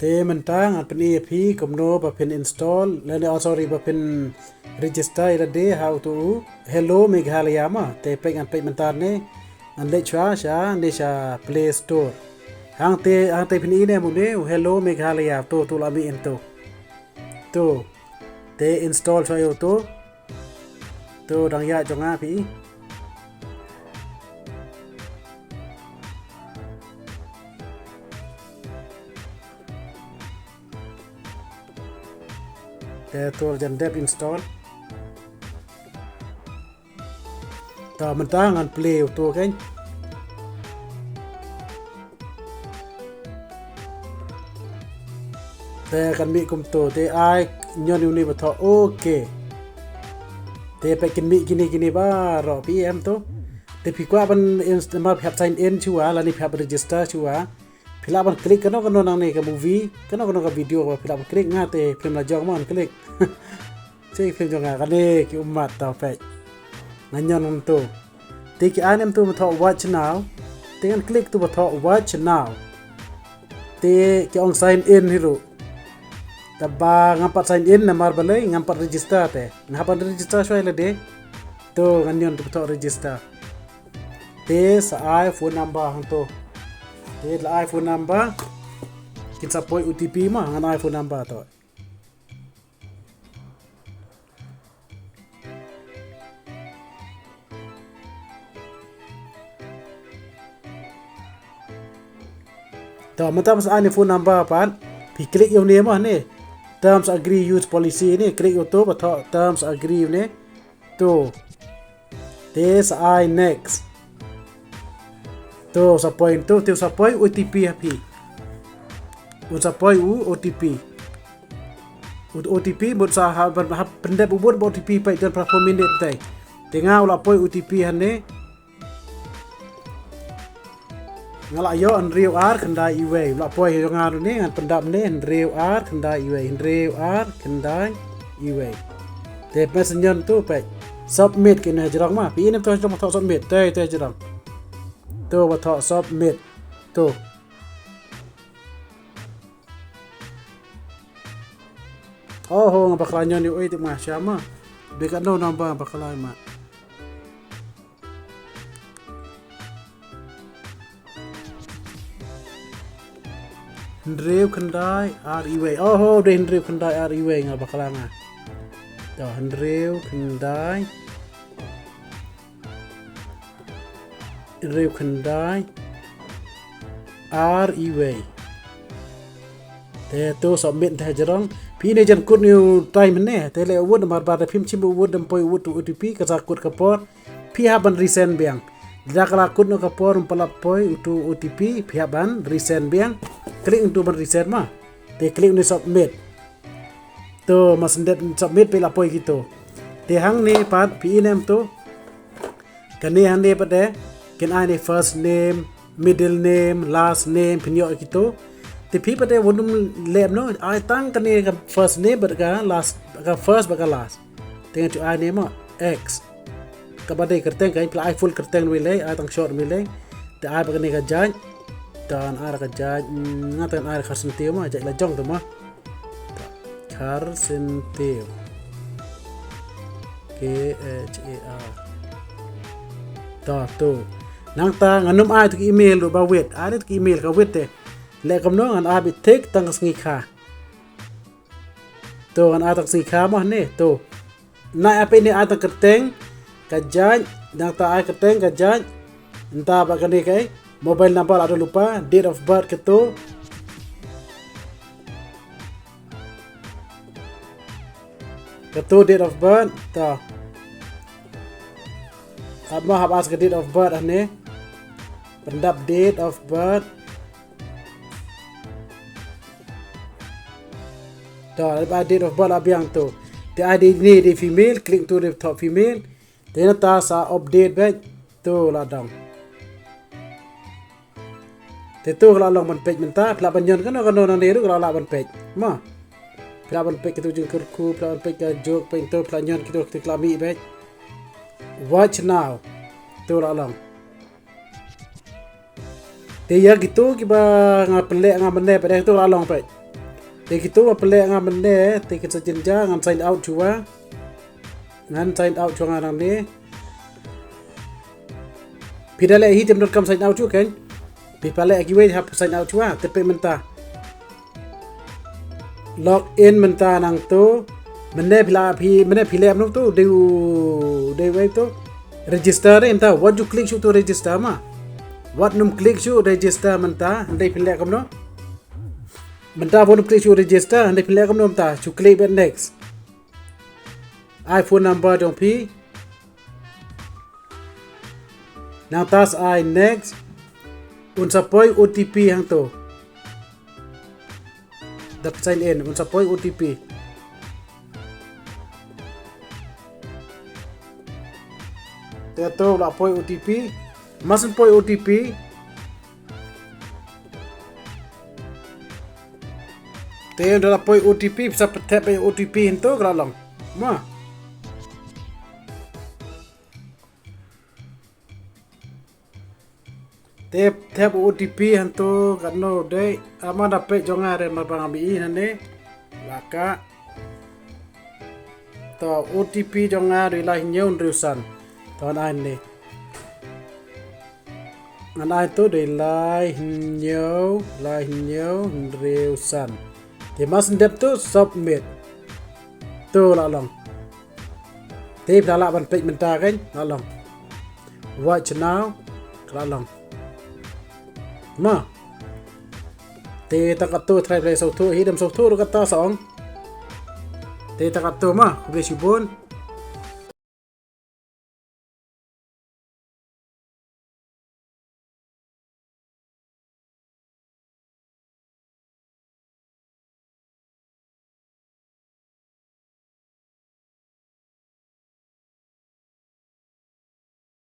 mentang pen EP kumno pen install lani sorry pen register ila how to hello Meghalaya ma pengan mentar ne an le sha ne sha Play Store hang te pen ine mu ne hello Meghalaya to lami ento to te install cho yo to dang ya jonga pi to jan dep install ta mentang an play to kan te kan mi kum to te ai nyon uni ba tho okay te pe kin mi gini ba ro pm to te pi kwa ban ma phap sign in chua la ni phap register chua phila ban click kano nang ne ka movie kano ka video ba phila ban click nga te film la jong mon click sei film jong nga kane ki umat ta pe nganyon um to te ki anem to ma tho watch now te kan click to ba tho watch now te ki ong sign in hiru taba ngampat sign in na mar balai ngampat register te ngapan register shoi le de to nganyon to register te sa iPhone number hang to te la iPhone number kin sapoi OTP ma ngan iPhone number to mata mas iPhone number pan pi klik yo ne ma ne terms agree use policy ni klik yo to ba terms agree ne to this I next to sa point to sa point OTP happy sa point OTP bot sa ha pendep ubot OTP pa dan berapa minit tai tengah ula point OTP han ne ngala yo an real r kendai iwe ula point yo ngaru ne ngan pendap ne real r kendai iwe te messenger tu pa submit kena jerang ma pi ini to submit te jerang to ba tho submit to ngapaklanyo ni oi ti ma syama de kan no namba bakalai ma Hendrew kendai RIW de Hendrew kendai RIW ngabakalanga to Hendrew kendai RIW te to submit te jarang pi ne jan kut new time ne te le wud mar ba phim chim wud dam poi wud OTP ka sa kut kapor pi haban resend biang dakala kut no kapor palap poi tu OTP pi haban resend biang klik untuk ban resend ma te klik ni submit to mas ndet submit pe la poi gitu te hang ne pat pi nem to kane hang ne pade ken ai first name middle name last name pinyo gitu te pi pade wonum lem no ai tang kane ka first name but ka last ka first but ka last te tu ai name x ka bade kerteng kai pla ai full kerteng wile ai tang short wile te ai bakane ka jan dan ai ka jan ngatan ai kharsenteu ma jai la jong to ma kharsenteu KHAR to nang ta nganum ai tu email do ba wet ai tu email ka wet te le kam no an abi tek tang sngi kha to an atak sngi kha ma ne to na ape ni atak kerteng ka jan nang ta ai kerteng ka jan enta ba kane kai mobile number ada lupa date of birth ketu date of birth ta abah habas ke date of birth ane pendap date of birth ta ba date of birth abiang tu te ID ni di female klik tu di top female te ta sa update back tu la dong te tu la long man page menta pla banyon kan nang ne ru la ban page ma pla ban page tu jeng kurku pla ban page ka jok page tu pla nyon kitu klami back watch now tu la long te ya gitu ki ba ngapele ngamene pada tu la long page Te gitu apa le ngamen ne te kita jenja ngan sign out cua ngan sign out cua ngan ne pidale hi tem.com sign out cua kan pipale akiwe hap sign out cua tepe mentah log in mentah nang tu mene pile amnu tu de wai tu register entah what you click to register ma what num click to register mentah ndai pile kamno mentah pun klik to register ndai pile kamno mentah to click button next iPhone number dong pi nang tas I next un sapoi OTP hang tu dak sign in un sapoi OTP teto la poi OTP masun poi OTP te la poi OTP bisa tap OTP into gralang ma tap OTP hantu kano dai ama dapat jonga re mabang abi nane laka to OTP jonga re lah nyeun rusan ton ane anai tu de lai nyau rusan te mas ndep tu submit tu lalong te dala ban page mentah kan lalong watch now lalong ma te takatu try play sautu hidam sautu kata song te takatu ma kubesibun